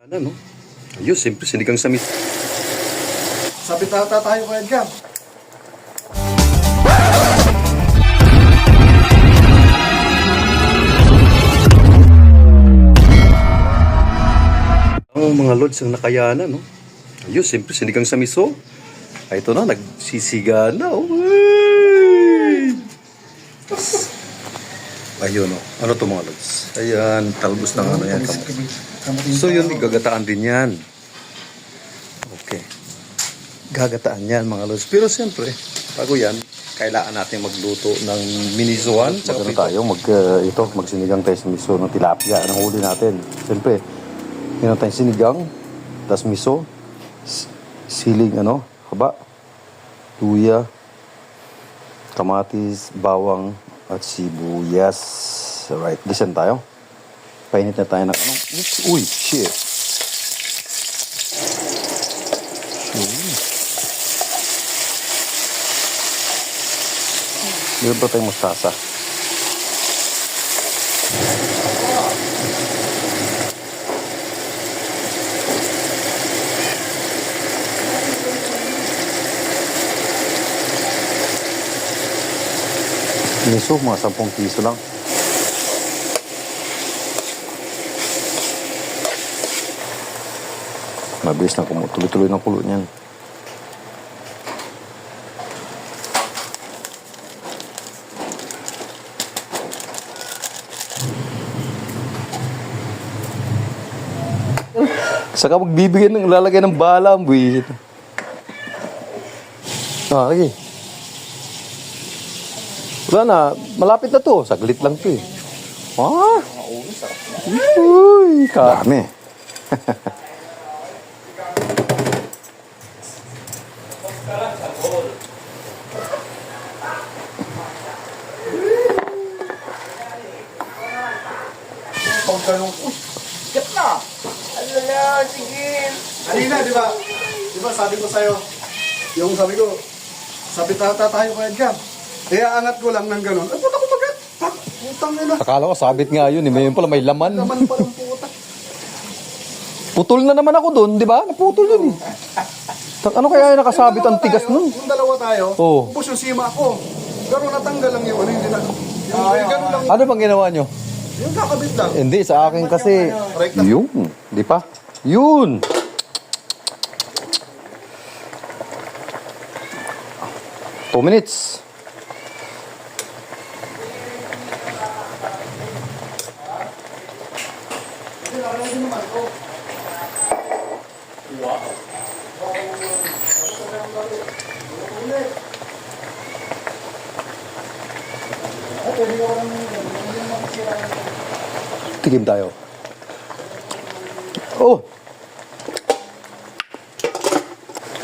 Ano, no? Ayun, siyempre, sinigang sa mit. Sabit ata tayo kaya Edgar. Oh, mga lods ang nakayanan, no? Ayun, siyempre, sinigang sa miso. Ay, ito na, nagsisiga na, oh. Ay! Ayun, oh. Ano to mga lods? Ayan, talbos ng ano yan. So, yun, gagataan din yan. Okay. Gagataan yan, mga lods. Pero, siyempre, bago yan, kailangan natin magluto ng minisuan. Tsaka na tayo, magsinigang tayo sa miso ng tilapia. Anong huli natin? Siyempre, yun tayong sinigang, tas miso, siling haba, luya, kamatis, bawang, at sibuyas. Alright, listen tayo. Painit na tayo ng uy, shit. Meron pa tayong mustasa. Miso, mga 10 piso lang. Mabilis na tuloy-tuloy ng kulo niyan. Saka magbibigyan ng lalagay ng bala ang buwisit. Okay. Wala na, malapit na to. Saglit lang to eh. Ah! Uy, dami. Pagkalong, get na! Alala, sige! Halina, di ba? Di ba sabi ko sa'yo, sabit ata tayo kaya Edgar. Kaya angat ko lang ng gano'n. Ay, puta ko bagat! Putang nila. Akala ko sabit nga yun eh. Mayroon pala may laman. Laman pa ng puta. Putol na naman ako doon, di ba? Naputol yun eh. Ano kaya yung nakasabit ang tigas nun? Kung dalawa tayo, Oo. ubos yung sima ko. Pero natanggal lang yung hindi na. Yung gano'n lang. Ano bang ginawa nyo? Yung kakabit lang. Hindi, sa akin kasi. Rekta. Yun, di pa? Yun! Two minutes. Tigim tayo. Oh!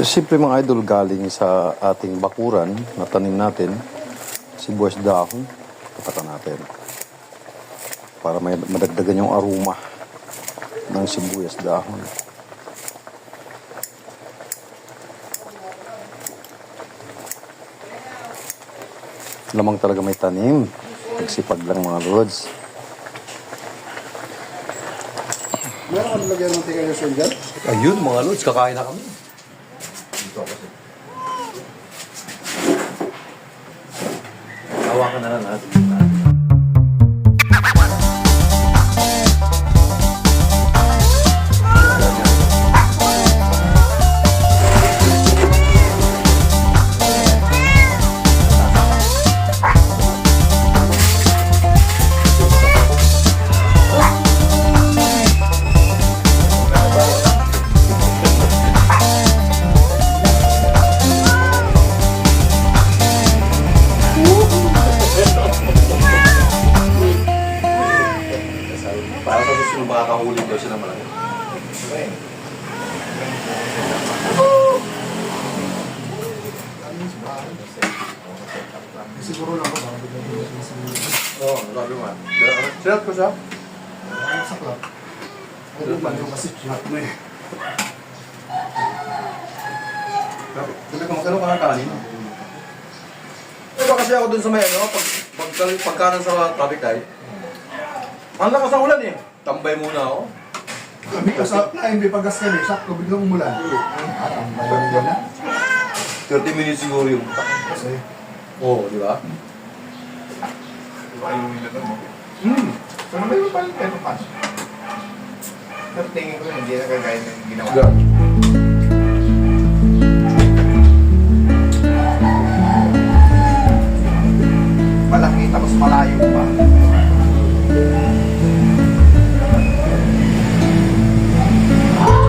Siyempre mga idol, galing sa ating bakuran na tanim natin, sibuyas dahon, patakan natin. Para may madagdagan yung aroma ng sibuyas dahon. Lamang talaga may tanim. Pagsipag lang mga lods. Meron ka nilagyan ng tingin yung sundal? Ayun mga lods, kakain na kami. Hawakan na lang natin. Para sa gusto nung makakahuli daw siya ng malaki. Siguro lang ako. Oo, sabi mo. Sirat ko siya. Sa club. Ano ba yung kasi chat mo eh. Sabi ko, magkano ka ng kanin? Iba kasi ako dun sa may pagkanan sa traffic light. Ang lakas ng ulan eh. Tambay muna ako. Sabi ko sa MB pagkas kami, sakto biglang umulan. Bayan na. 30 minutes siguro yung Kasi, Oo, di ba? So naman yung paling pero pas. Pero tingin ko na hindi na kagaya ng ginawa. Malaki tapos malayo.